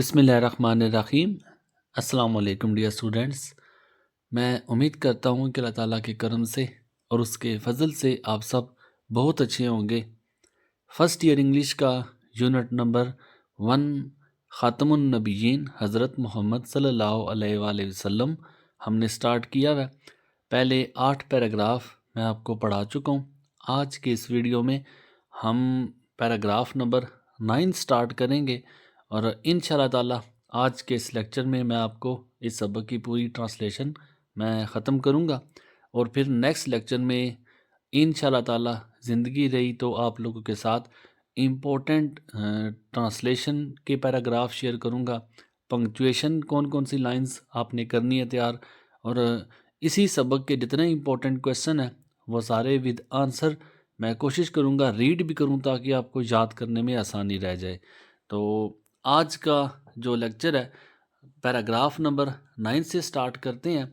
بسم اللہ الرحمن الرحیم۔ السلام علیکم ڈیئر اسٹوڈنٹس، میں امید کرتا ہوں کہ اللہ تعالیٰ کے کرم سے اور اس کے فضل سے آپ سب بہت اچھے ہوں گے۔ فرسٹ ایئر انگلش کا یونٹ نمبر 1 خاتم النبیین حضرت محمد صلی اللہ علیہ وآلہ وسلم ہم نے سٹارٹ کیا ہے۔ پہلے 8 پیراگراف میں آپ کو پڑھا چکا ہوں۔ آج کے اس ویڈیو میں ہم پیراگراف نمبر 9 سٹارٹ کریں گے، اور انشاءاللہ تعالیٰ آج کے اس لیکچر میں آپ کو اس سبق کی پوری ٹرانسلیشن میں ختم کروں گا، اور پھر نیکسٹ لیکچر میں انشاءاللہ تعالیٰ زندگی رہی تو آپ لوگوں کے ساتھ امپورٹنٹ ٹرانسلیشن کے پیراگراف شیئر کروں گا، پنکچویشن کون کون سی لائنز آپ نے کرنی ہے تیار، اور اسی سبق کے جتنے امپورٹنٹ کویسچن ہیں وہ سارے ود آنسر میں کوشش کروں گا ریڈ بھی کروں تاکہ آپ کو یاد کرنے میں آسانی رہ جائے۔ تو آج کا جو لیکچر ہے پیراگراف نمبر 9 سے سٹارٹ کرتے ہیں۔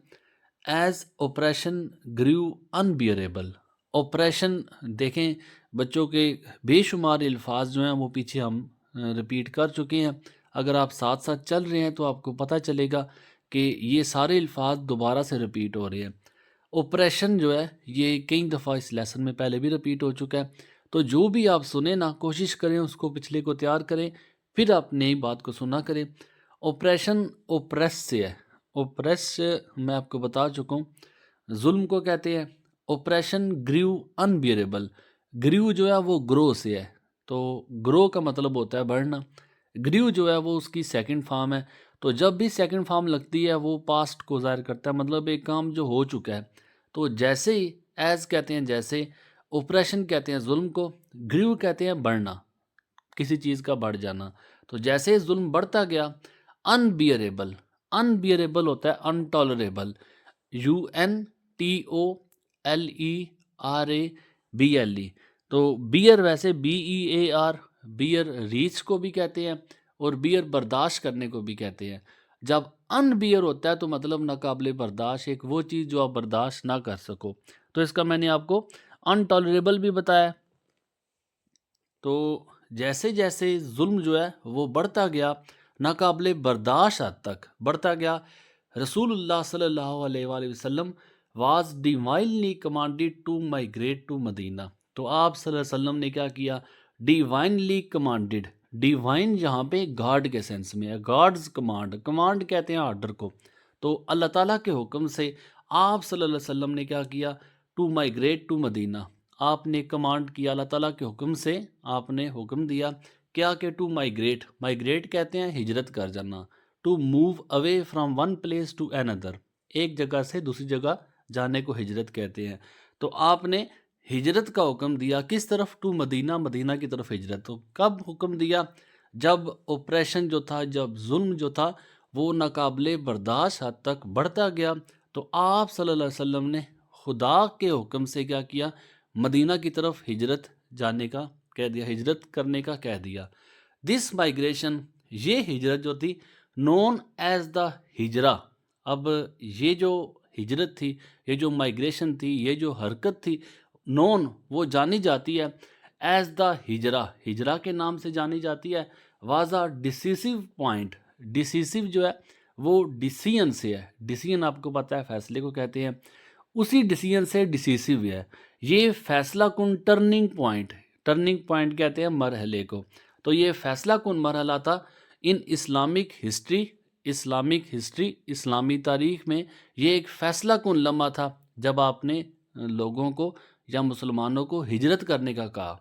As oppression grew unbearable. Oppression دیکھیں، بچوں کے بے شمار الفاظ جو ہیں وہ پیچھے ہم ریپیٹ کر چکے ہیں۔ اگر آپ ساتھ ساتھ چل رہے ہیں تو آپ کو پتہ چلے گا کہ یہ سارے الفاظ دوبارہ سے ریپیٹ ہو رہے ہیں۔ آپریشن جو ہے یہ کئی دفعہ اس لیسن میں پہلے بھی ریپیٹ ہو چکا ہے، تو جو بھی آپ سنیں نا کوشش کریں اس کو پچھلے کو تیار کریں، پھر آپ نئی بات کو سنا کریں۔ آپریشن اوپریس سے ہے۔ اوپریس سے میں آپ کو بتا چکا ہوں ظلم کو کہتے ہیں۔ Operation grew انبیئریبل۔ گریو جو ہے وہ گرو سے ہے، تو گرو کا مطلب ہوتا ہے بڑھنا۔ گریو جو ہے وہ اس کی سیکنڈ فارم ہے، تو جب بھی سیکنڈ فارم لگتی ہے وہ پاسٹ کو ظاہر کرتا ہے، مطلب ایک کام جو ہو چکا ہے۔ تو جیسے ہی ایز کہتے ہیں جیسے، اوپریشن کہتے ہیں ظلم کو، گریو کہتے ہیں بڑھنا، کسی چیز کا بڑھ جانا۔ تو جیسے ظلم بڑھتا گیا، انبیئریبل۔ انبیئریبل ہوتا ہے انٹالریبل، UNTOLERABLE۔ تو بیئر ویسے BEAR، بیئر ریچ کو بھی کہتے ہیں، اور بیئر برداشت کرنے کو بھی کہتے ہیں۔ جب ان بیئر ہوتا ہے تو مطلب ناقابل برداشت، ایک وہ چیز جو آپ برداشت نہ کر سکو۔ تو اس کا میں نے آپ کو انٹالریبل بھی بتایا۔ تو جیسے جیسے ظلم جو ہے وہ بڑھتا گیا، ناقابل برداشت حد تک بڑھتا گیا، رسول اللہ صلی اللہ علیہ وآلہ وسلم was divinely commanded to migrate to Medina. تو آپ صلی اللہ علیہ وسلم نے کیا کیا؟ Divinely commanded. ڈیوائن یہاں پہ گاڈ کے سینس میں ہے، گاڈز کمانڈ، کمانڈ کہتے ہیں آرڈر کو۔ تو اللہ تعالیٰ کے حکم سے آپ صلی اللہ علیہ وسلم نے کیا ٹو مائگریٹ ٹو مدینہ۔ آپ نے کمانڈ کیا، اللہ تعالیٰ کے حکم سے آپ نے حکم دیا کیا کہ ٹو مائگریٹ۔ مائگریٹ کہتے ہیں ہجرت کر جانا، to move away from one place to another, ایک جگہ سے دوسری جگہ جانے کو ہجرت کہتے ہیں۔ تو آپ نے ہجرت کا حکم دیا، کس طرف؟ ٹو مدینہ، مدینہ کی طرف ہجرت۔ تو کب حکم دیا؟ جب آپریشن جو تھا، جب ظلم جو تھا وہ ناقابل برداشت حد تک بڑھتا گیا، تو آپ صلی اللہ علیہ وسلم نے خدا کے حکم سے کیا مدینہ کی طرف ہجرت جانے کا کہہ دیا، ہجرت کرنے کا کہہ دیا۔ دس مائگریشن، یہ ہجرت جو تھی، نون ایز دا ہجرہ۔ اب یہ جو ہجرت تھی، یہ جو مائگریشن تھی، یہ جو حرکت تھی، نون وہ جانی جاتی ہے ایز دا ہجرہ، ہجرہ کے نام سے جانی جاتی ہے۔ Was a ڈیسیسیو point. ڈیسیسیو جو ہے وہ ڈیسیژن سے ہے، ڈیسیژن آپ کو پتہ ہے فیصلے کو کہتے ہیں، اسی ڈیسیژن سے ڈیسیسیو ہے۔ یہ فیصلہ کن ٹرننگ پوائنٹ، ٹرننگ پوائنٹ کہتے ہیں مرحلے کو۔ تو یہ فیصلہ کن مرحلہ تھا ان اسلامک ہسٹری، اسلامی تاریخ میں یہ ایک فیصلہ کن لمحہ تھا جب آپ نے لوگوں کو یا مسلمانوں کو ہجرت کرنے کا کہا۔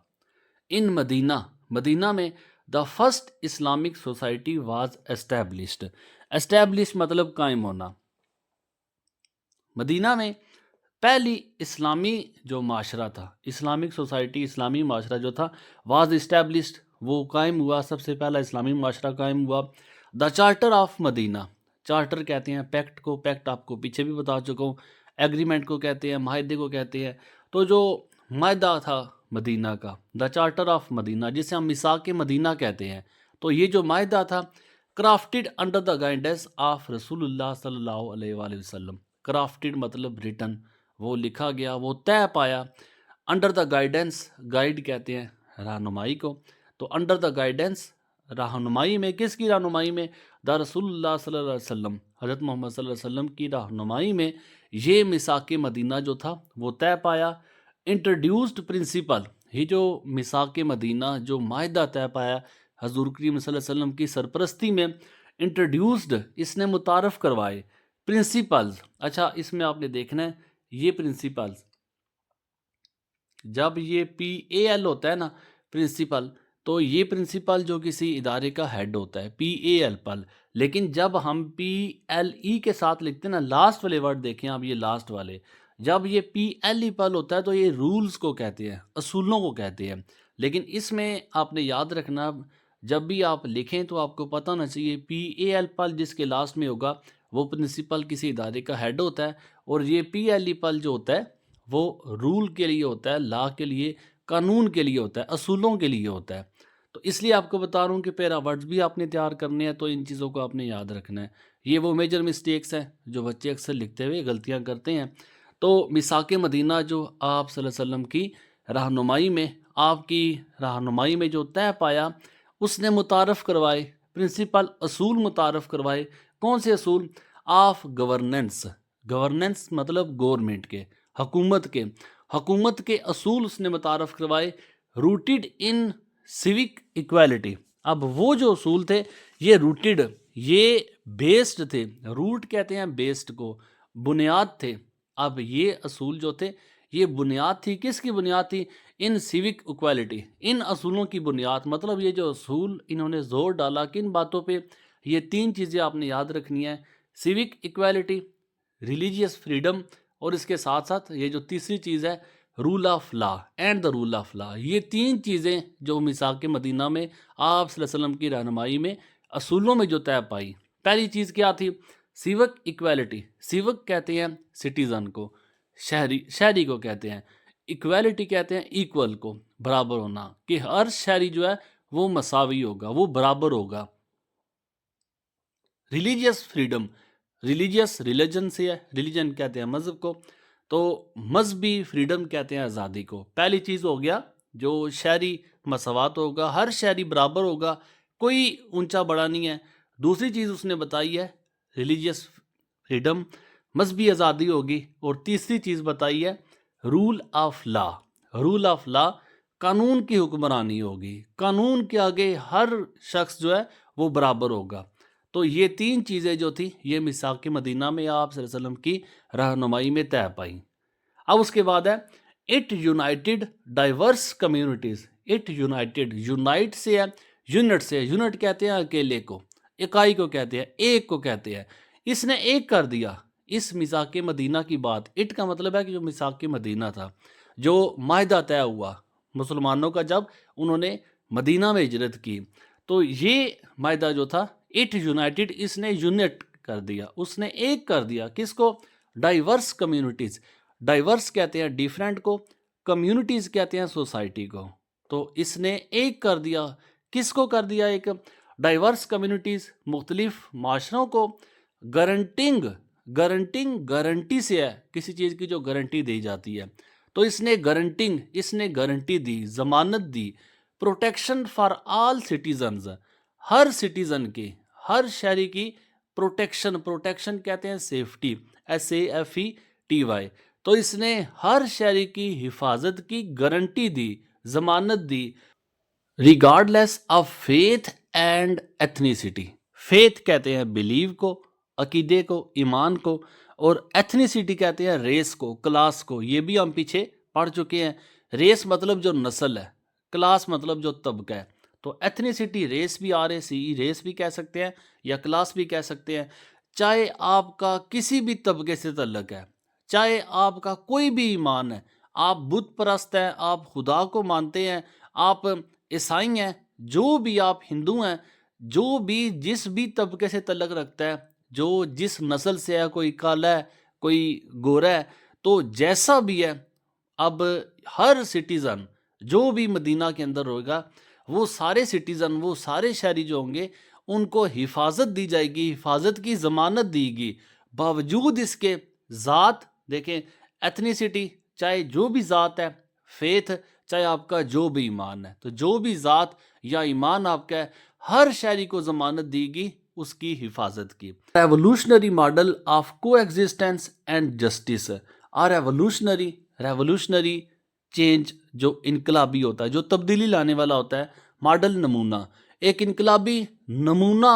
ان مدینہ میں the first Islamic society was established. Establish مطلب قائم ہونا۔ مدینہ میں پہلی اسلامی جو معاشرہ تھا، اسلامک سوسائٹی، اسلامی معاشرہ جو تھا، واز اسٹیبلشڈ، وہ قائم ہوا، سب سے پہلا اسلامی معاشرہ قائم ہوا۔ The charter of Medina, charter کہتے ہیں پیکٹ کو، پیکٹ آپ کو پیچھے بھی بتا چکا ہوں، ایگریمنٹ کو کہتے ہیں، معاہدے کو کہتے ہیں۔ تو جو معاہدہ تھا مدینہ کا، دا چارٹر آف مدینہ، جسے ہم میثاق مدینہ کہتے ہیں، تو یہ جو معاہدہ تھا، crafted under the guidance of رسول اللہ صلی اللہ علیہ وآلہ وسلم۔ کرافٹڈ مطلب ریٹن، وہ لکھا گیا، وہ طے پایا، انڈر دا گائیڈنس، گائیڈ کہتے ہیں رہنمائی کو، تو انڈر دا گائیڈنس رہنمائی میں، کس کی رہنمائی میں؟ دا رسول اللہ صلی اللہ علیہ وسلم، حضرت محمد صلی اللہ علیہ وسلم کی رہنمائی میں یہ میثاق مدینہ جو تھا وہ طے پایا۔ انٹروڈیوسڈ پرنسپل، یہ جو میثاق مدینہ جو معاہدہ طے پایا حضور کریم صلی اللہ علیہ وسلم کی سرپرستی میں، انٹروڈیوسڈ اس نے متعارف کروائے پرنسپلز۔ اچھا اس میں آپ نے دیکھنا ہے یہ پرنسپلز، جب یہ پی اے ایل ہوتا ہے نا پرنسپل، تو یہ پرنسپل جو کسی ادارے کا ہیڈ ہوتا ہے پی اے ایل پل، لیکن جب ہم پی ایل ای کے ساتھ لکھتے ہیں نا، لاسٹ والے ورڈ دیکھیں آپ، یہ لاسٹ والے، جب یہ پی ایل ای پل ہوتا ہے تو یہ رولز کو کہتے ہیں، اصولوں کو کہتے ہیں۔ لیکن اس میں آپ نے یاد رکھنا جب بھی آپ لکھیں تو آپ کو پتہ ہونا چاہیے پی اے ایل پل جس کے لاسٹ میں ہوگا وہ پرنسپل کسی ادارے کا ہیڈ ہوتا ہے، اور یہ پی ایل ای پل جو ہوتا ہے وہ رول کے لیے ہوتا ہے، لا کے لیے، قانون کے لیے ہوتا ہے، اصولوں کے لیے ہوتا ہے۔ تو اس لیے آپ کو بتا رہا ہوں کہ پیرا ورڈز بھی آپ نے تیار کرنے ہیں، تو ان چیزوں کو آپ نے یاد رکھنا ہے۔ یہ وہ میجر مسٹیکس ہیں جو بچے اکثر لکھتے ہوئے غلطیاں کرتے ہیں۔ تو میثاق مدینہ جو آپ صلی اللہ علیہ وسلم کی رہنمائی میں، آپ کی رہنمائی میں جو طے پایا، اس نے متعارف کروائے پرنسپل، اصول متعارف کروائے۔ کون سے اصول؟ آف گورننس، گورننس مطلب گورنمنٹ کے، حکومت کے اصول اس نے متعارف کروائے، روٹیڈ ان سیوک ایکویلٹی۔ اب وہ جو اصول تھے یہ روٹیڈ، یہ بیسڈ تھے، روٹ کہتے ہیں بیسڈ کو، بنیاد تھے۔ اب یہ اصول جو تھے یہ بنیاد تھی، کس کی بنیاد تھی؟ ان سیوک ایکویلٹی، ان اصولوں کی بنیاد، مطلب یہ جو اصول انہوں نے زور ڈالا کن باتوں پہ؟ یہ تین چیزیں آپ نے یاد رکھنی ہیں، سیوک ایکویلٹی، ریلیجیس فریڈم، اور اس کے ساتھ ساتھ یہ جو تیسری چیز ہے rule of law and the rule of law. یہ تین چیزیں جو میثاق مدینہ میں آپ صلی اللہ علیہ وسلم کی رہنمائی میں اصولوں میں جو طے پائی، پہلی چیز کیا تھی؟ سیوک ایکویلٹی، سیوک کہتے ہیں سٹیزن کو، شہری کو کہتے ہیں، ایکویلٹی کہتے ہیں ایکول کو، برابر ہونا، کہ ہر شہری جو ہے وہ مساوی ہوگا، وہ برابر ہوگا۔ ریلیجیس فریڈم، ریلیجیس ریلیجن سے ہے، ریلیجن کہتے ہیں مذہب کو، تو مذہبی فریڈم کہتے ہیں آزادی کو۔ پہلی چیز ہو گیا جو شہری مساوات ہوگا، ہر شہری برابر ہوگا، کوئی اونچا بڑا نہیں ہے۔ دوسری چیز اس نے بتائی ہے ریلیجیس فریڈم، مذہبی آزادی ہوگی، اور تیسری چیز بتائی ہے rule of law, rule of law, قانون کی حکمرانی ہوگی، قانون کے آگے ہر شخص جو ہے وہ برابر ہوگا۔ تو یہ تین چیزیں جو تھی یہ میثاق مدینہ میں آپ صلی اللہ علیہ وسلم کی رہنمائی میں طے پائیں۔ اب اس کے بعد ہے it united diverse communities, it united, unite سے ہے یونٹ سے، یونٹ کہتے ہیں اکیلے کو، اکائی کو کہتے ہیں، ایک کو کہتے ہیں، اس نے ایک کر دیا اس میثاق مدینہ کی بات۔ اٹ کا مطلب ہے کہ جو میثاق مدینہ تھا، جو معاہدہ طے ہوا مسلمانوں کا جب انہوں نے مدینہ میں ہجرت کی، تو یہ معاہدہ جو تھا اٹ یونائٹڈ، اس نے یونٹ کر دیا، اس نے ایک کر دیا، کس کو؟ ڈائیورس کمیونٹیز، ڈائیورس کہتے ہیں ڈیفرنٹ کو، کمیونٹیز کہتے ہیں سوسائٹی کو، تو اس نے ایک کر دیا، کس کو کر دیا ایک؟ ڈائیورس کمیونٹیز، مختلف معاشروں کو، گارنٹی سے ہے کسی چیز کی جو گارنٹی دی جاتی ہے، تو اس نے گارنٹی دی، ضمانت دی، پروٹیکشن فار آل سٹیزنز، ہر سٹیزن کی، ہر شہری کی پروٹیکشن کہتے ہیں سیفٹی، SAFETY، تو اس نے ہر شہری کی حفاظت کی گارنٹی دی، ضمانت دی، regardless of faith and ethnicity. Faith کہتے ہیں بلیو کو، عقیدے کو، ایمان کو، اور ایتھنیسٹی کہتے ہیں ریس کو، کلاس کو۔ یہ بھی ہم پیچھے پڑھ چکے ہیں، ریس مطلب جو نسل ہے، کلاس مطلب جو طبقہ ہے، تو ایتھنیسٹی ریس بھی، RACE ریس بھی کہہ سکتے ہیں یا کلاس بھی کہہ سکتے ہیں۔ چاہے آپ کا کسی بھی طبقے سے تعلق ہے، چاہے آپ کا کوئی بھی ایمان ہے، آپ بت پرست ہیں، آپ خدا کو مانتے ہیں، آپ عیسائی ہیں، جو بھی آپ ہندو ہیں، جو بھی جس بھی طبقے سے تعلق رکھتا ہے، جو جس نسل سے ہے، کوئی کالا ہے، کوئی گورا ہے، تو جیسا بھی ہے، اب ہر سٹیزن جو بھی مدینہ کے اندر ہوگا، وہ سارے سٹیزن، وہ سارے شہری جو ہوں گے، ان کو حفاظت دی جائے گی، حفاظت کی ضمانت دی گی، باوجود اس کے ذات، دیکھیں ایتھنیسٹی چاہے جو بھی ذات ہے، فیتھ چاہے آپ کا جو بھی ایمان ہے، تو جو بھی ذات یا ایمان آپ کا ہے، ہر شہری کو ضمانت دی گئی اس کی حفاظت کی. ریولوشنری ماڈل آف کو existence and justice. Revolutionary change جو انقلابی ہوتا ہے، جو تبدیلی لانے والا ہوتا ہے، ماڈل نمونہ، ایک انقلابی نمونہ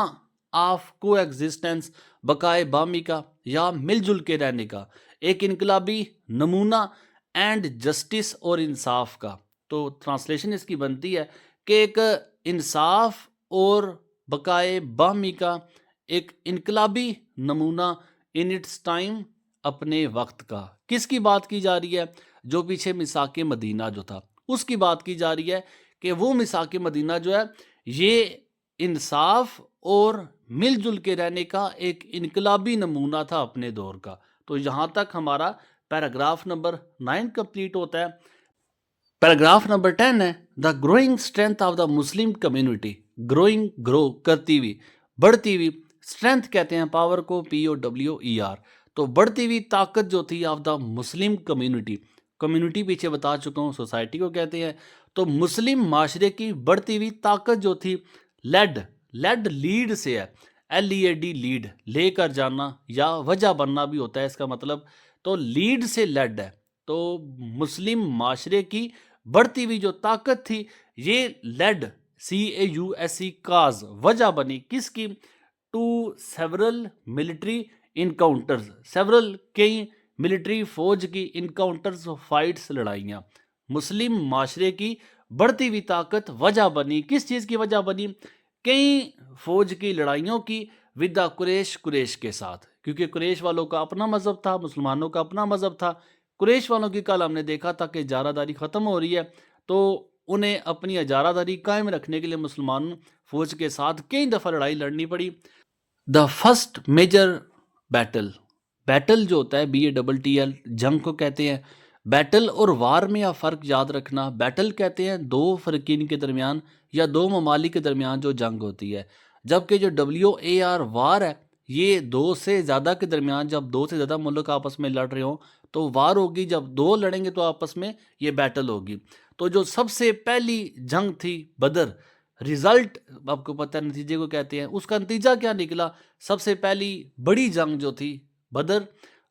آف کو ایگزسٹنس، بقائے بامی کا یا مل جل کے رہنے کا، ایک انقلابی نمونہ اینڈ جسٹس اور انصاف کا. تو ٹرانسلیشن اس کی بنتی ہے کہ ایک انصاف اور بقائے بامی کا ایک انقلابی نمونہ ان اٹس ٹائم، اپنے وقت کا. کس کی بات کی جا رہی ہے؟ جو پیچھے میثاق مدینہ جو تھا اس کی بات کی جا رہی ہے کہ وہ میثاق مدینہ جو ہے یہ انصاف اور مل جل کے رہنے کا ایک انقلابی نمونہ تھا اپنے دور کا. تو یہاں تک ہمارا پیراگراف نمبر 9 کمپلیٹ ہوتا ہے. پیراگراف نمبر 10 ہے the growing strength of the Muslim community. Grow کرتی ہوئی، بڑھتی ہوئی. اسٹرینتھ کہتے ہیں پاور کو، POWER. تو بڑھتی ہوئی طاقت جو تھی آف دا مسلم کمیونٹی پیچھے بتا چکا ہوں، سوسائٹی کو کہتے ہیں. تو مسلم معاشرے کی بڑھتی ہوئی طاقت جو تھی، لیڈ سے ہے، LEAD، لیڈ، لے کر جانا یا وجہ بننا بھی ہوتا ہے اس کا مطلب. تو لیڈ سے لیڈ ہے. تو مسلم معاشرے کی بڑھتی ہوئی جو طاقت تھی یہ لیڈ، CAUSE، کاز، وجہ بنی کس کی؟ ٹو سیورل ملٹری انکاؤنٹرز، کئی ملٹری فوج کی انکاؤنٹرز، فائٹس، لڑائیاں. مسلم معاشرے کی بڑھتی ہوئی طاقت وجہ بنی، کس چیز کی وجہ بنی؟ کئی فوج کی لڑائیوں کی ودا قریش کے ساتھ، کیونکہ قریش والوں کا اپنا مذہب تھا، مسلمانوں کا اپنا مذہب تھا. قریش والوں کی کل ہم نے دیکھا تھا کہ اجارہ داری ختم ہو رہی ہے، تو انہیں اپنی اجارہ داری قائم رکھنے کے لیے مسلمان فوج کے ساتھ کئی دفعہ لڑائی لڑنی پڑی. دا فرسٹ میجر بیٹل جو ہوتا ہے BATTL، جنگ کو کہتے ہیں. بیٹل اور وار میں آپ فرق یاد رکھنا. بیٹل کہتے ہیں دو فرقین کے درمیان یا دو ممالک کے درمیان جو جنگ ہوتی ہے، جبکہ جو WAR وار ہے یہ دو سے زیادہ کے درمیان، جب دو سے زیادہ ملک آپس میں لڑ رہے ہوں تو وار ہوگی، جب دو لڑیں گے تو آپس میں یہ بیٹل ہوگی. تو جو سب سے پہلی جنگ تھی بدر، ریزلٹ آپ کو پتہ ہے نتیجے کو کہتے ہیں، اس کا نتیجہ کیا نکلا؟ سب سے پہلی بڑی جنگ جو تھی بدر،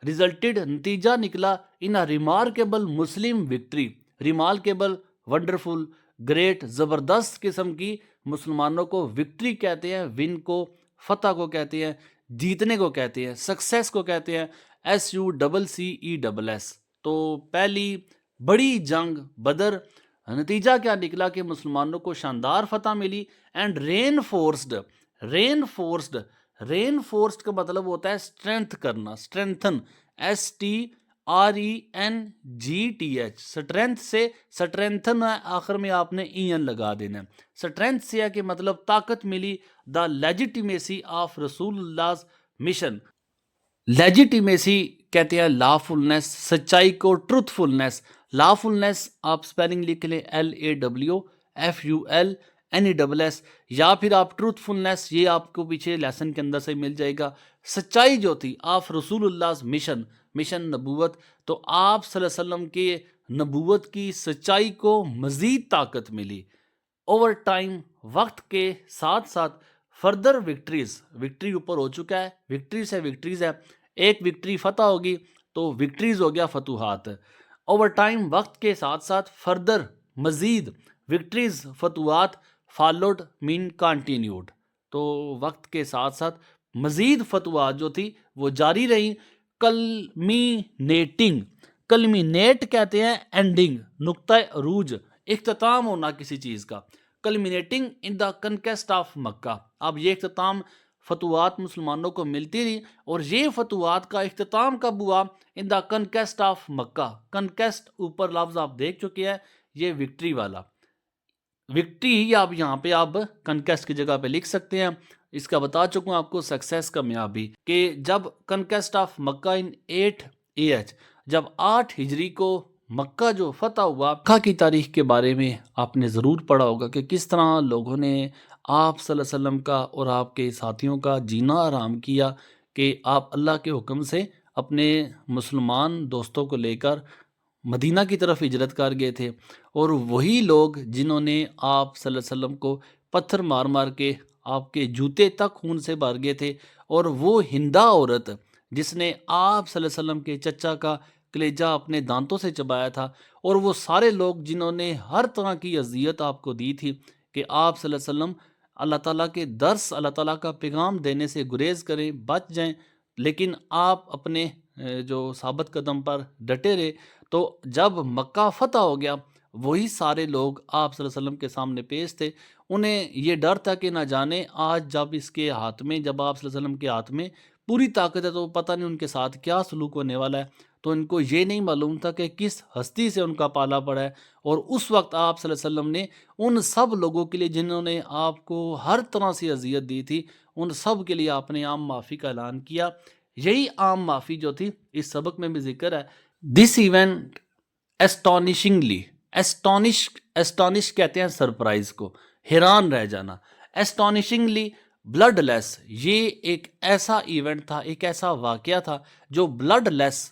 ریزلٹڈ، نتیجہ نکلا ان ریمارکیبل مسلم وکٹری. ریمارکیبل، ونڈرفل، گریٹ، زبردست قسم کی مسلمانوں کو وکٹری کہتے ہیں. ون کو، فتح کو کہتے ہیں، جیتنے کو کہتے ہیں، سکسیس کو کہتے ہیں SUCCESS. تو پہلی بڑی جنگ بدر، نتیجہ کیا نکلا کہ مسلمانوں کو شاندار فتح ملی. اینڈ رین فورسڈ کا مطلب ہوتا ہے اسٹرینتھ کرنا، اسٹرینتھن، STRENGTH. اسٹرینتھ سے اسٹرینتھن ہے، آخر میں آپ نے EN لگا دینا ہے. اسٹرینتھ سے ہے کہ مطلب طاقت ملی. دا لیجیٹیمیسی آف رسول اللہ مشن. لیجیٹیمیسی کہتے ہیں لافلنس، سچائی کو، ٹروتھفلنس. لافلنس آپ سپیلنگ لکھ لیں LAWFULNESS، یا پھر آپ ٹروتھفلنس، یہ آپ کو پیچھے لیسن کے اندر سے مل جائے گا. سچائی جو تھی آف رسول اللہ مشن نبوت. تو آپ صلی اللہ علیہ وسلم کے نبوت کی سچائی کو مزید طاقت ملی. اوور ٹائم، وقت کے ساتھ ساتھ، فردر وکٹری اوپر ہو چکا ہے، وکٹریز ہے. ایک وکٹری فتح ہوگی تو وکٹریز ہو گیا فتوحات. اوور ٹائم، وقت کے ساتھ ساتھ، فردر، مزید، وکٹریز، فتوحات، فالوڈ مین کنٹینیوڈ. تو وقت کے ساتھ ساتھ مزید فتوحات جو تھی وہ جاری رہیں. کلمینیٹ کہتے ہیں اینڈنگ، نقطہ عروج، اختتام ہونا کسی چیز کا. کلمینیٹنگ ان دا کنکیسٹ آف مکہ. اب یہ اختتام، فتوحات مسلمانوں کو ملتی رہی اور یہ فتوحات کا اختتام کب ہوا؟ ان دا کنکیسٹ آف مکہ. کنکیسٹ اوپر لفظ آپ دیکھ چکے ہیں، یہ وکٹری والا. وکٹری ہی آپ یہاں پہ آپ کنکیسٹ کی جگہ پہ لکھ سکتے ہیں. اس کا بتا چکا ہوں آپ کو سکسیس کا میعاد بھی، کہ جب کنکیسٹ آف مکہ ان 8 AH، جب 8 ہجری کو مکہ جو فتح ہوا، مکہ کی تاریخ کے بارے میں آپ نے ضرور پڑھا ہوگا کہ کس طرح لوگوں نے آپ صلی اللہ علیہ وسلم کا اور آپ کے ساتھیوں کا جینا آرام کیا، کہ آپ اللہ کے حکم سے اپنے مسلمان دوستوں کو لے کر مدینہ کی طرف ہجرت کر گئے تھے. اور وہی لوگ جنہوں نے آپ صلی اللہ علیہ وسلم کو پتھر مار مار کے آپ کے جوتے تک خون سے بھر گئے تھے، اور وہ ہندا عورت جس نے آپ صلی اللہ علیہ وسلم کے چچا کا کلیجہ اپنے دانتوں سے چبایا تھا، اور وہ سارے لوگ جنہوں نے ہر طرح کی اذیت آپ کو دی تھی کہ آپ صلی اللہ علیہ وسلم اللہ تعالیٰ کے درس، اللہ تعالیٰ کا پیغام دینے سے گریز کریں، بچ جائیں، لیکن آپ اپنے جو ثابت قدم پر ڈٹے رہے، تو جب مکہ فتح ہو گیا، وہی سارے لوگ آپ صلی اللہ علیہ وسلم کے سامنے پیش تھے۔ انہیں یہ ڈر تھا کہ نہ جانے آج جب اس کے ہاتھ میں، جب آپ صلی اللہ علیہ وسلم کے ہاتھ میں پوری طاقت ہے، تو پتہ نہیں ان کے ساتھ کیا سلوک ہونے والا ہے۔ تو ان کو یہ نہیں معلوم تھا کہ کس ہستی سے ان کا پالا پڑا ہے، اور اس وقت آپ صلی اللہ علیہ وسلم نے ان سب لوگوں کے لیے جنہوں نے آپ کو ہر طرح سے اذیت دی تھی، ان سب کے لیے آپ نے عام معافی کا اعلان کیا۔ یہی عام معافی جو تھی اس سبق میں بھی ذکر ہے۔ دس ایونٹ اسٹانشنگلی، اسٹانش کہتے ہیں سرپرائز کو، حیران رہ جانا، اسٹانشنگلی بلڈ لیس، یہ ایک ایسا ایونٹ تھا، ایک ایسا واقعہ تھا جو بلڈ لیس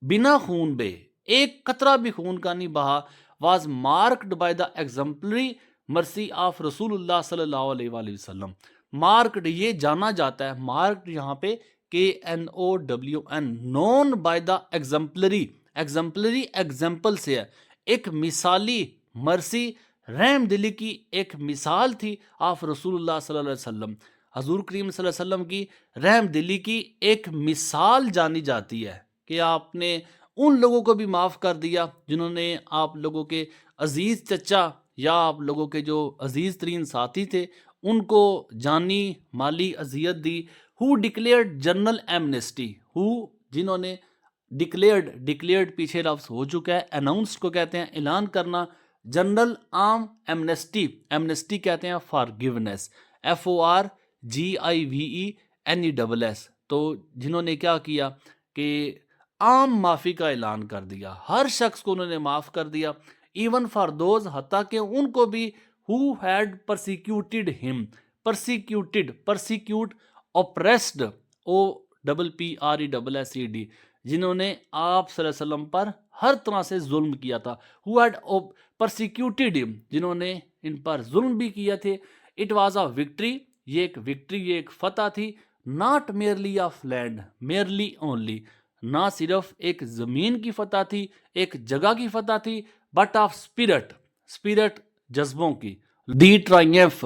بنا خون بے، ایک قطرہ بھی خون کا نہیں بہا، was marked by the exemplary mercy of رسول اللہ صلی اللہ علیہ وآلہ وسلم۔ مارکڈ یہ جانا جاتا ہے، مارکڈ یہاں پہ KNOWN، known by the exemplary, exemplary example سے ہے، ایک مثالی مرسی، رحم دلی کی ایک مثال تھی آف رسول اللہ صلی اللہ علیہ وسلم، حضور کریم صلی اللہ علیہ وسلم کی رحم دلی کی ایک مثال جانی جاتی ہے کہ آپ نے ان لوگوں کو بھی معاف کر دیا جنہوں نے آپ لوگوں کے عزیز چچا یا آپ لوگوں کے جو عزیز ترین ساتھی تھے ان کو جانی مالی اذیت دی۔ ہو ڈکلیئرڈ جنرل ایمنسٹی، جنہوں نے ڈکلیئرڈ پیچھے لفظ ہو چکا ہے، اناؤنسڈ کو کہتے ہیں اعلان کرنا، جنرل عام ایمنسٹی کہتے ہیں فارگیونیس، FORGIVENESS، تو جنہوں نے کیا کیا کہ عام معافی کا اعلان کر دیا، ہر شخص کو انہوں نے معاف کر دیا، ایون فار دوز، حتیٰ کہ ان کو بھی who had persecuted him، persecute, oppressed، OPPRESSED، جنہوں نے آپ صلی اللہ علیہ وسلم پر ہر طرح سے ظلم کیا تھا، who had persecuted him، جنہوں نے ان پر ظلم بھی کیا تھے۔ It was a victory، یہ ایک وکٹری، یہ ایک فتح تھی، not merely of land، merely only، نہ صرف ایک زمین کی فتح تھی، ایک جگہ کی فتح تھی، بٹ آف اسپرٹ، جذبوں کی۔ دی ٹرائمف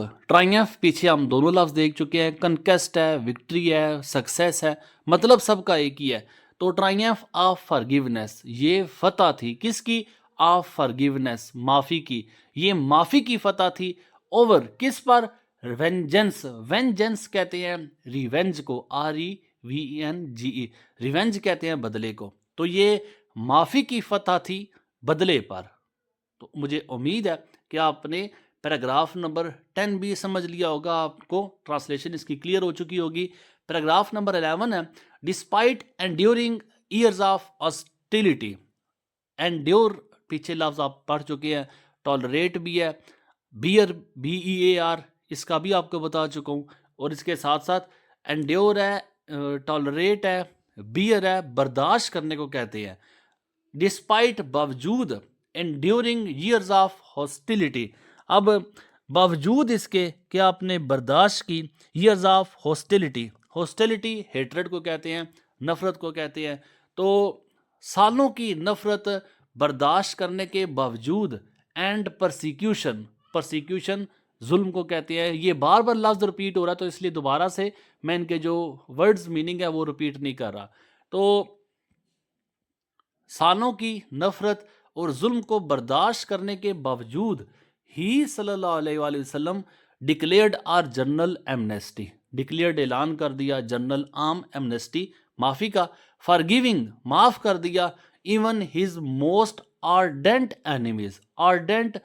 پیچھے ہم دونوں لفظ دیکھ چکے ہیں، کنکسٹ ہے، وکٹری ہے، سکسیس ہے، مطلب سب کا ایک ہی ہے۔ تو ٹرائمف آف فارگیونیس، یہ فتح تھی کس کی؟ آف فارگیونیس، معافی کی، یہ معافی کی فتح تھی۔ اوور کس پر؟ وینجنس کہتے ہیں ریونج کو، REVENGE، ریونج کہتے ہیں بدلے کو، تو یہ معافی کی فتح تھی بدلے پر۔ تو مجھے امید ہے کہ آپ نے پیراگراف نمبر 10 بھی سمجھ لیا ہوگا، آپ کو ٹرانسلیشن اس کی کلیئر ہو چکی ہوگی۔ پیراگراف نمبر 11 ہے، despite enduring years of hostility, endure پیچھے لفظ آپ پڑھ چکے ہیں، ٹالریٹ بھی ہے، بیئر BEAR، اس کا بھی آپ کو بتا چکا ہوں، اور اس کے ساتھ ساتھ انڈیور ہے، ٹالریٹ ہے، بیئر ہے، برداشت کرنے کو کہتے ہیں، ڈسپائٹ باوجود، انڈیورنگ ایئرز آف ہاسٹیلٹی، اب باوجود اس کے کہ آپ نے برداشت کی ایئرز آف ہاسٹیلٹی ہیٹرڈ کو کہتے ہیں، نفرت کو کہتے ہیں، تو سالوں کی نفرت برداشت کرنے کے باوجود، اینڈ پرسیکیوشن ظلم کو کہتے ہیں۔ یہ بار بار لفظ رپیٹ ہو رہا ہے تو اس لیے دوبارہ سے میں ان کے جو ورڈز میننگ ہے وہ رپیٹ نہیں کر رہا۔ تو سالوں کی نفرت اور ظلم کو برداشت کرنے کے باوجود ہی صلی اللہ علیہ وآلہ وسلم declared are general amnesty, declared اعلان کر دیا جنرل عام ایمنسٹی، معافی کا، فارگیونگ معاف کر دیا، even his most ardent enemies, ardent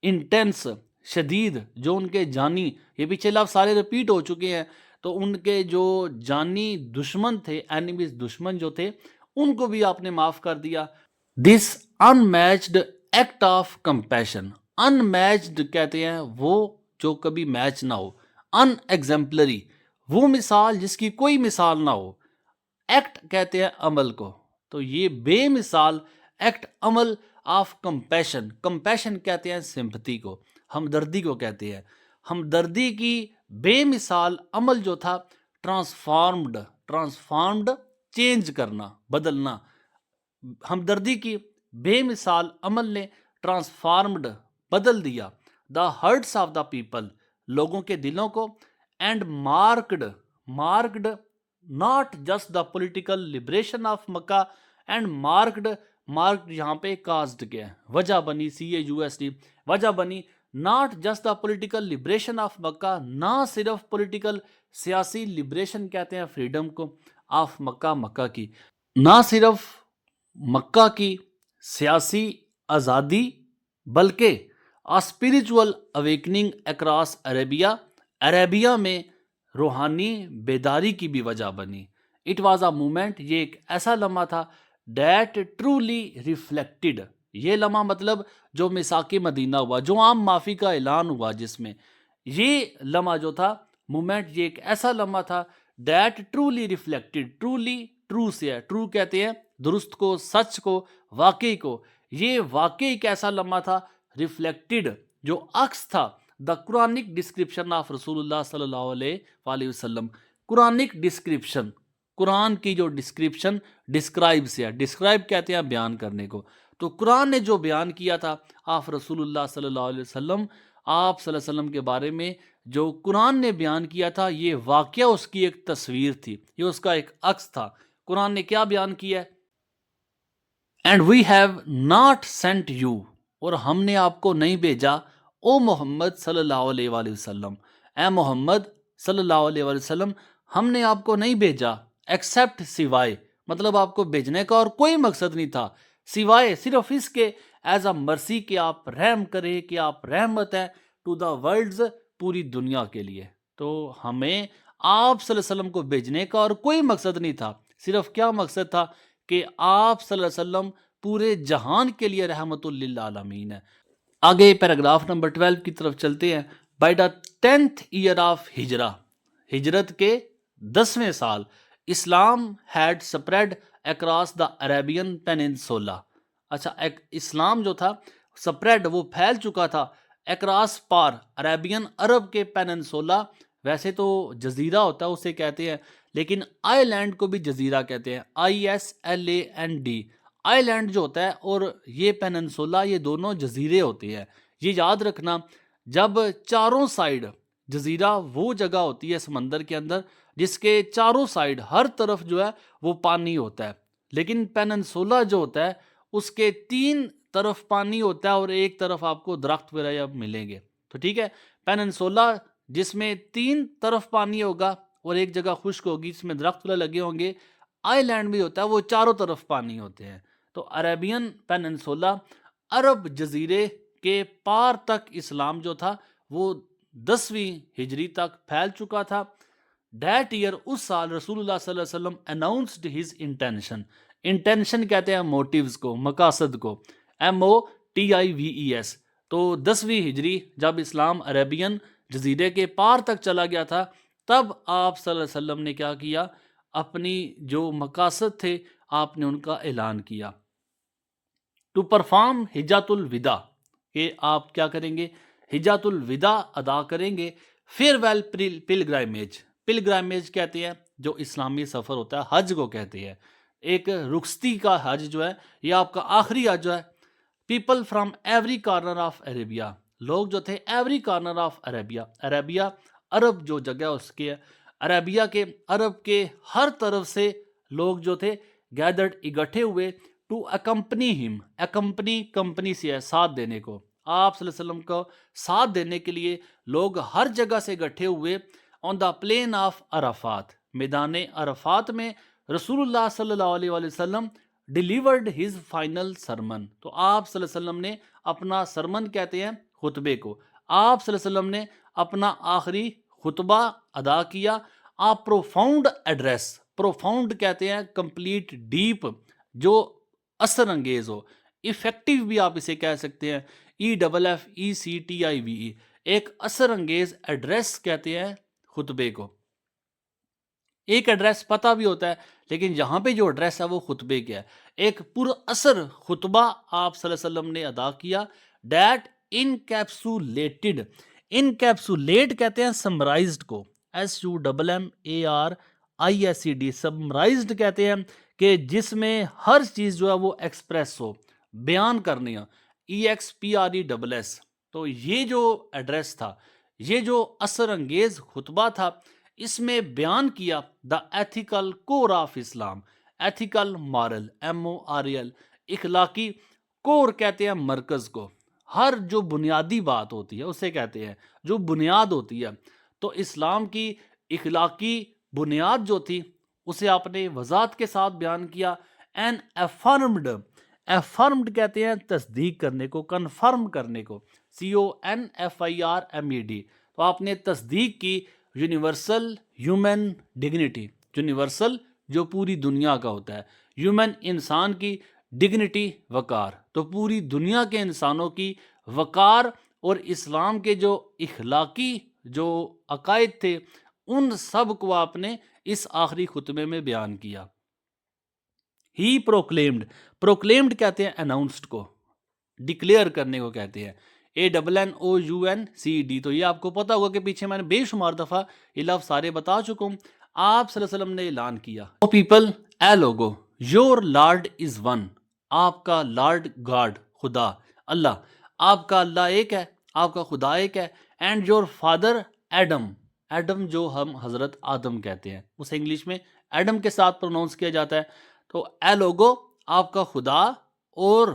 intense شدید، جو ان کے جانی، یہ پیچھے لفظ سارے رپیٹ ہو چکے ہیں، تو ان کے جو جانی دشمن تھے، اینیمیز دشمن جو تھے، ان کو بھی آپ نے معاف کر دیا۔ دس انمیچڈ ایکٹ آف کمپیشن، انمیچڈ کہتے ہیں وہ جو کبھی میچ نہ ہو، ان ایگزمپلری وہ مثال جس کی کوئی مثال نہ ہو، ایکٹ کہتے ہیں عمل کو، تو یہ بے مثال ایکٹ عمل آف کمپیشن، کمپیشن کہتے ہیں سمپتھی کو، ہمدردی کو کہتے ہیں. ہمدردی کی بے مثال عمل جو تھا ٹرانسفارمڈ چینج کرنا، بدلنا. ہمدردی کی بے مثال عمل نے ٹرانسفارمڈ بدل دیا the hearts of the people لوگوں کے دلوں کو، and marked not just the political liberation of Mecca, and marked یہاں پہ کازڈ کیا ہے، وجہ بنی CAUSD، وجہ بنی not just the political liberation of Mecca, نہ صرف پولیٹیکل سیاسی لبریشن کہتے ہیں فریڈم کو، آف مکہ، مکہ کی، نہ صرف مکہ کی سیاسی آزادی بلکہ اسپریچول اویکننگ اکراس عربیہ میں روحانی بیداری کی بھی وجہ بنی. اٹ واز اے مومنٹ، یہ ایک ایسا لمحہ تھا دیٹ ٹرولی ریفلیکٹڈ، یہ لمحہ مطلب جو میثاق مدینہ ہوا، جو عام معافی کا اعلان ہوا، جس میں یہ لمحہ جو تھا مومنٹ، یہ ایک ایسا لمحہ تھا دیٹ ٹرولی ریفلیکٹڈ، ٹرو سے ہے، ٹرو کہتے ہیں درست کو، سچ کو، واقعی کو. یہ واقعی ایک ایسا لمحہ تھا ریفلیکٹڈ جو عکس تھا دا قرآنک ڈسکرپشن آف رسول اللہ صلی اللہ علیہ وآلہ وسلم. قرآنک ڈسکرپشن، قرآن کی جو ڈسکرپشن ڈسکرائب سے ہے، ڈسکرائب کہتے ہیں بیان کرنے کو. تو قرآن نے جو بیان کیا تھا آف رسول اللہ صلی اللہ علیہ وسلم، آپ صلی اللہ علیہ وسلم کے بارے میں جو قرآن نے بیان کیا تھا، یہ واقعہ اس کی ایک تصویر تھی، یہ اس کا ایک عکس تھا. قرآن نے کیا بیان کیا ہے؟ And we have not sent you, اور ہم نے آپ کو نہیں بھیجا، او محمد صلی اللہ علیہ وآلہ وسلم، اے محمد صلی اللہ علیہ وآلہ وسلم، ہم نے آپ کو نہیں بھیجا ایکسیپٹ سوائے، مطلب آپ کو بھیجنے کا اور کوئی مقصد نہیں تھا سوائے صرف اس کے ایز اے مرسی کہ آپ رحم کریں، کہ آپ رحمت ہیں ٹو دا ورلڈز، پوری دنیا کے لیے. تو ہمیں آپ صلی اللہ علیہ وسلم کو بھیجنے کا اور کوئی مقصد نہیں تھا، صرف کیا مقصد تھا کہ آپ صلی اللہ علیہ وسلم پورے جہان کے لیے رحمت للعالمین ہے. آگے پیراگراف نمبر 12 کی طرف چلتے ہیں. By the 10th year of Hijrah, ہجرت کے 10ویں سال، Islam had spread across the Arabian peninsula. اچھا، اسلام جو تھا سپریڈ، وہ پھیل چکا تھا اکراس پار عربین، عرب کے پیننسولا. ویسے تو جزیرہ ہوتا ہے اسے کہتے ہیں، لیکن آئی لینڈ کو بھی جزیرہ کہتے ہیں، ISLAND. آئی لینڈ جو ہوتا ہے اور یہ پیننسولا، یہ دونوں جزیرے ہوتے ہیں. یہ یاد رکھنا، جب چاروں سائیڈ، جزیرہ وہ جگہ ہوتی ہے سمندر کے اندر جس کے چاروں سائیڈ ہر طرف جو ہے وہ پانی ہوتا ہے، لیکن پیننسولا جو ہوتا ہے اس کے 3 طرف پانی ہوتا ہے اور ایک طرف آپ کو درخت وغیرہ ملیں گے. تو ٹھیک ہے، پیننسولا جس میں 3 طرف پانی ہوگا اور ایک جگہ خشک ہوگی، اس میں درخت وغیرہ لگے ہوں گے. آئی لینڈ بھی ہوتا ہے، وہ چاروں طرف پانی ہوتے ہیں. تو عربین پیننسولا، عرب جزیرے کے پار تک اسلام جو تھا وہ 10ویں ہجری تک پھیل چکا تھا. ڈیٹ ایئر، اس سال، رسول اللہ صلی اللہ علیہ وسلم اناؤنسڈ ہز انٹینشن کہتے ہیں موٹیوز کو، مقاصد کو، MOTIVES. تو 10ویں ہجری جب اسلام عربین جزیرے کے پار تک چلا گیا تھا، تب آپ صلی اللہ علیہ وسلم نے کیا کیا؟ اپنی جو مقاصد تھے آپ نے ان کا اعلان کیا. ٹو پرفارم حجۃ الوداع، کہ آپ کیا کریں گے؟ حجۃ الوداع ادا کریں گے. فیئرویل پلگرائمیج کہتے ہیں جو اسلامی سفر ہوتا ہے، حج کو کہتے ہیں. ایک رخصتی کا حج جو ہے، یہ آپ کا آخری حج جو ہے. People from every corner of Arabia, لوگ جو تھے ایوری کارنر آف عربیہ، عرب جو جگہ اس کے عربیہ کے، عرب کے ہر طرف سے لوگ جو تھے گیدرڈ، اکٹھے ہوئے. ٹو اکمپنی ہم، اکمپنی کمپنی سے ہے، ساتھ دینے کو، آپ صلی اللہ علیہ وسلم کو ساتھ دینے کے لیے لوگ ہر جگہ سے اکٹھے ہوئے. آن دا پلین آف عرفات، میدان عرفات میں رسول اللہ صلی اللہ علیہ وآلہ وسلم ڈیلیورڈ ہز فائنل سرمن. تو آپ صلی اللہ علیہ وسلم نے اپنا سرمن کہتے ہیں خطبے کو، آپ صلی اللہ علیہ وسلم نے اپنا آخری خطبہ ادا کیا. آپ پروفاؤنڈ ایڈریس، پروفاؤنڈ کہتے ہیں کمپلیٹ، ڈیپ، جو اثر انگیز ہو. ایفیکٹیو بھی آپ اسے کہہ سکتے ہیں، EFFECTIVE، ایک اثر انگیز ایڈریس کہتے ہیں خطبے کو. ایک ایڈریس پتہ بھی ہوتا ہے، لیکن یہاں پہ جو ایڈریس ہے وہ خطبے کیا ہے. ایک پر اثر خطبہ آپ صلی اللہ علیہ وسلم نے ادا کیا. Date encapsulated. انکیپسولیٹ کہتے ہیں سمرائزڈ کو, SUMMARISED, سمرائزڈ کہتے ہیں کہ جس میں ہر چیز جو ہے وہ ایکسپریس ہو, بیان کرنی ہے, EXPRESS. تو یہ جو ایڈریس تھا, یہ جو اثر انگیز خطبہ تھا, اس میں بیان کیا the ethical core of Islam. Ethical moral, MORAL, اخلاقی کور کہتے ہیں مرکز کو. ہر جو بنیادی بات ہوتی ہے اسے کہتے ہیں جو بنیاد ہوتی ہے. تو اسلام کی اخلاقی بنیاد جو تھی اسے آپ نے وضاحت کے ساتھ بیان کیا. اینڈ افرمڈ کہتے ہیں تصدیق کرنے کو, کنفرم کرنے کو, CONFIRMED. تو آپ نے تصدیق کی یونیورسل ہیومن ڈگنیٹی, یونیورسل جو پوری دنیا کا ہوتا ہے, ہیومن انسان کی, ڈگنیٹی وقار, تو پوری دنیا کے انسانوں کی وقار, اور اسلام کے جو اخلاقی جو عقائد تھے ان سب کو آپ نے اس آخری خطبے میں بیان کیا. ہی پروکلیمڈ کہتے ہیں اناؤنسڈ کو, ڈکلیئر کرنے کو کہتے ہیں, ANNOUNCED. تو یہ آپ کو پتا ہوگا کہ پیچھے میں نے بے شمار دفعہ یہ لفظ سارے بتا چکا ہوں. آپ صلی اللہ علیہ وسلم نے اعلان کیا, او پیپل, اے لوگو, یور لارڈ از ون, آپ کا لارڈ گاڈ خدا اللہ, آپ کا اللہ ایک ہے, آپ کا خدا ایک ہے. And your father Adam, Adam جو ہم حضرت آدم کہتے ہیں اسے انگلش میں ایڈم کے ساتھ پروناؤنس کیا جاتا ہے. تو اے لوگو, آپ کا خدا, اور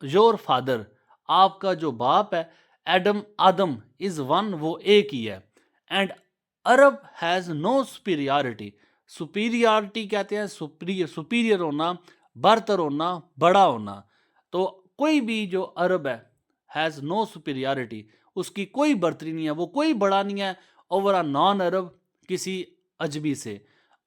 یور فادر, آپ کا جو باپ ہے, ایڈم آدم, از ون, وہ ایک ہی ہے. And Arab has no superiority, superiority کہتے ہیں سپیریئر ہونا, برتر ہونا, بڑا ہونا. تو کوئی بھی جو عرب ہے, ہیز نو سپیریارٹی, اس کی کوئی برتری نہیں ہے, وہ کوئی بڑا نہیں ہے اوور اے نان عرب, کسی اجمی سے.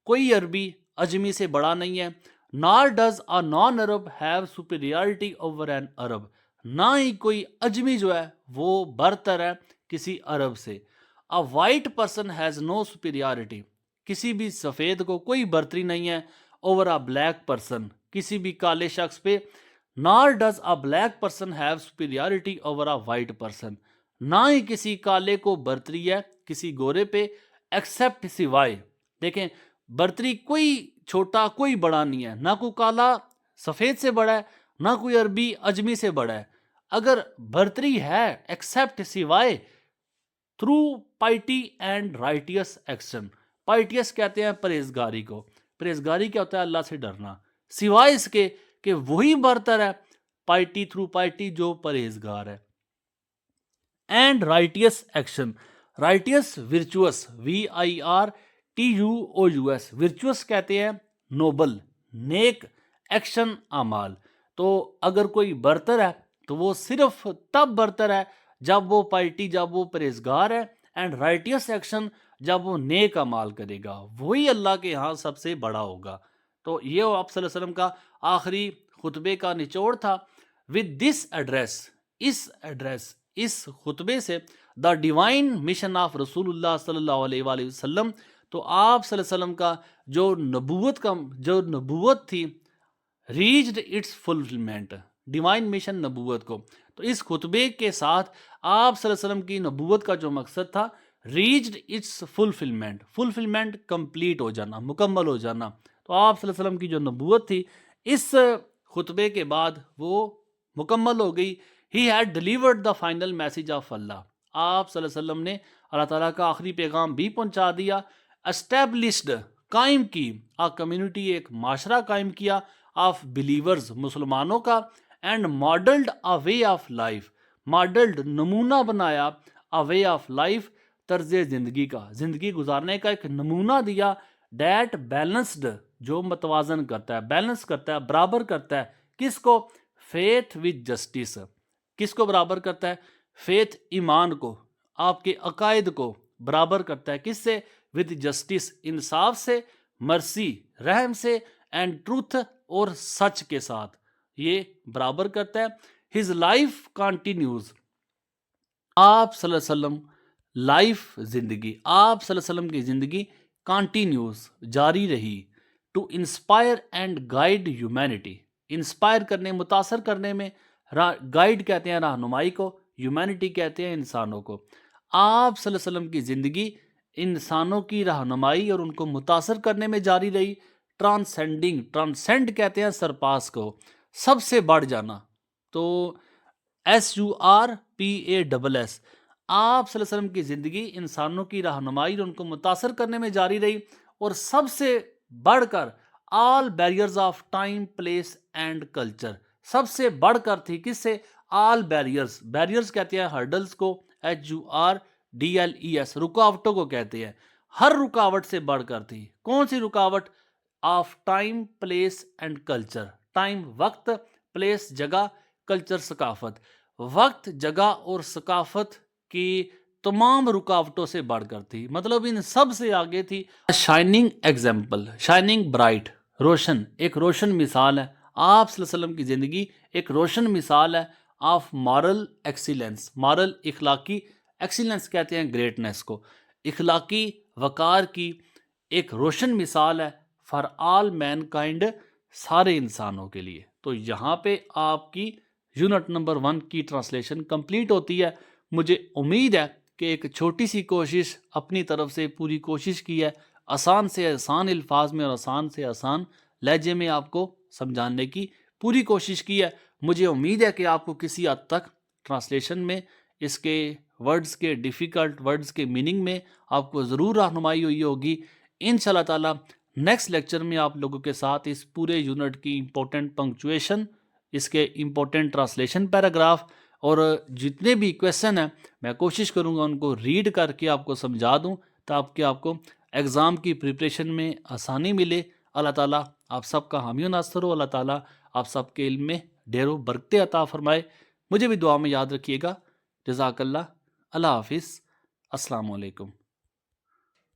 کوئی عربی اجمی سے بڑا نہیں ہے. Nor does a non Arab have superiority over an Arab, نہ ہی کوئی اجمی جو ہے وہ برتر ہے کسی عرب سے. A white person has no superiority, کسی بھی سفید کو کوئی برتری نہیں ہے اوور اے بلیک پرسن, کسی بھی کالے شخص پہ. Nor does a black person have superiority over a white person, نہ ہی کسی کالے کو برتری ہے کسی گورے پہ, ایکسیپٹ سوائے, دیکھیں برتری کوئی چھوٹا کوئی بڑا نہیں ہے, نہ کوئی کالا سفید سے بڑا ہے, نہ کوئی عربی اجمی سے بڑا ہے. اگر برتری ہے ایکسیپٹ سوائے through piety and righteous action. Piety کہتے ہیں پرہیزگاری کو, پرہیزگاری کیا ہوتا ہے, اللہ سے ڈرنا, سوائے اس کے کہ وہی برتر ہے, پائٹی تھرو پائٹی جو پرہیزگار ہے. And righteous action, رائٹیس virtuous, VIRTUOUS, virtuous کہتے ہیں نوبل, نیک, ایکشن اعمال. تو اگر کوئی برتر ہے تو وہ صرف تب برتر ہے جب وہ پائٹی, جب وہ پرہیزگار ہے. اینڈ رائٹیس ایکشن, جب وہ نیک اعمال کرے گا, وہی اللہ کے ہاں سب سے بڑا ہوگا. تو یہ آپ صلی اللہ علیہ وسلم کا آخری خطبے کا نچوڑ تھا. ود دس ایڈریس, اس خطبے سے, دا ڈیوائن مشن آف رسول اللہ صلی اللہ علیہ وآلہ وسلم, تو آپ صلی اللہ علیہ وسلم کا جو نبوت تھی, reached its fulfilment, divine mission نبوت کو. تو اس خطبے کے ساتھ آپ صلی اللہ علیہ وسلم کی نبوت کا جو مقصد تھا, ریچڈ اٹس فلفلمنٹ کمپلیٹ ہو جانا, مکمل ہو جانا. تو آپ صلی اللہ علیہ وسلم کی جو نبوت تھی اس خطبے کے بعد وہ مکمل ہو گئی. He had delivered the final message of Allah, آپ صلی اللہ علیہ وسلم نے اللہ تعالیٰ کا آخری پیغام بھی پہنچا دیا. اسٹیبلشڈ, قائم کی, کمیونٹی, ایک معاشرہ قائم کیا, آف بلیورز, مسلمانوں کا. And modelled a way of life, modelled, نمونہ بنایا, اے وے آف لائف, طرز زندگی کا, زندگی گزارنے کا ایک نمونہ دیا. ڈیٹ بیلنسڈ, جو متوازن کرتا ہے, بیلنس کرتا ہے, برابر کرتا ہے, کس کو, فیتھ ود جسٹس, کس کو برابر کرتا ہے, فیتھ ایمان کو, آپ کے عقائد کو برابر کرتا ہے, کس سے, ود جسٹس, انصاف سے, مرسی, رحم سے, اینڈ ٹروتھ, اور سچ کے ساتھ یہ برابر کرتا ہے. ہز لائف کنٹینیوز, آپ صلی اللہ علیہ وسلم لائف, زندگی, آپ صلی اللہ علیہ وسلم کی زندگی کنٹینیوز, جاری رہی. To inspire and guide humanity, inspire کرنے, متاثر کرنے میں, گائیڈ کہتے ہیں رہنمائی کو، ہیومینٹی کہتے ہیں انسانوں کو۔ آپ صلی اللہ علیہ وسلم کی زندگی انسانوں کی رہنمائی اور ان کو متاثر کرنے میں جاری رہی۔ ٹرانسینڈ کہتے ہیں سرپاس کو، سب سے بڑھ جانا۔ تو SURPASS، آپ صلی اللہ علیہ وسلم کی زندگی انسانوں کی رہنمائی اور ان کو متاثر کرنے میں جاری رہی، اور سب سے بڑھ کر all barriers of time, place and culture, سب سے بڑھ کر تھی کس سے؟ آل بیریئرز کہتے ہیں ہرڈلز کو، HURDLES، رکاوٹوں کو کہتے ہیں۔ ہر رکاوٹ سے بڑھ کر تھی۔ کون سی رکاوٹ؟ Of time, place and culture. Time وقت، پلیس جگہ، کلچر ثقافت۔ وقت، جگہ اور ثقافت کی تمام رکاوٹوں سے بڑھ کر تھی، مطلب ان سب سے آگے تھی۔ شائننگ ایگزامپل، شائننگ برائٹ، روشن، ایک روشن مثال ہے۔ آپ صلی اللہ علیہ وسلم کی زندگی ایک روشن مثال ہے آف مارل ایکسیلنس۔ مارل، اخلاقی، ایکسیلنس کہتے ہیں گریٹنس کو، اخلاقی وقار کی ایک روشن مثال ہے فار آل مین کائنڈ، سارے انسانوں کے لیے۔ تو یہاں پہ آپ کی یونٹ نمبر 1 کی ٹرانسلیشن کمپلیٹ ہوتی ہے۔ مجھے امید ہے کہ ایک چھوٹی سی کوشش اپنی طرف سے پوری کوشش کی ہے، آسان سے آسان الفاظ میں اور آسان سے آسان لہجے میں آپ کو سمجھانے کی پوری کوشش کی ہے۔ مجھے امید ہے کہ آپ کو کسی حد تک ٹرانسلیشن میں اس کے ورڈز کے ڈیفیکلٹ ورڈز کے میننگ میں آپ کو ضرور رہنمائی ہوئی ہوگی۔ انشاءاللہ تعالی نیکسٹ لیکچر میں آپ لوگوں کے ساتھ اس پورے یونٹ کی امپورٹنٹ پنکچویشن، اس کے امپورٹنٹ ٹرانسلیشن پیراگراف اور جتنے بھی کویسچن ہیں میں کوشش کروں گا ان کو ریڈ کر کے آپ کو سمجھا دوں تاکہ آپ کو ایگزام کی پریپریشن میں آسانی ملے۔ اللہ تعالیٰ آپ سب کا حامی و ناصر ہو۔ اللہ تعالیٰ آپ سب کے علم میں ڈھیر و برکتیں عطا فرمائے۔ مجھے بھی دعا میں یاد رکھیے گا۔ جزاک اللہ۔ اللہ حافظ۔ السلام علیکم۔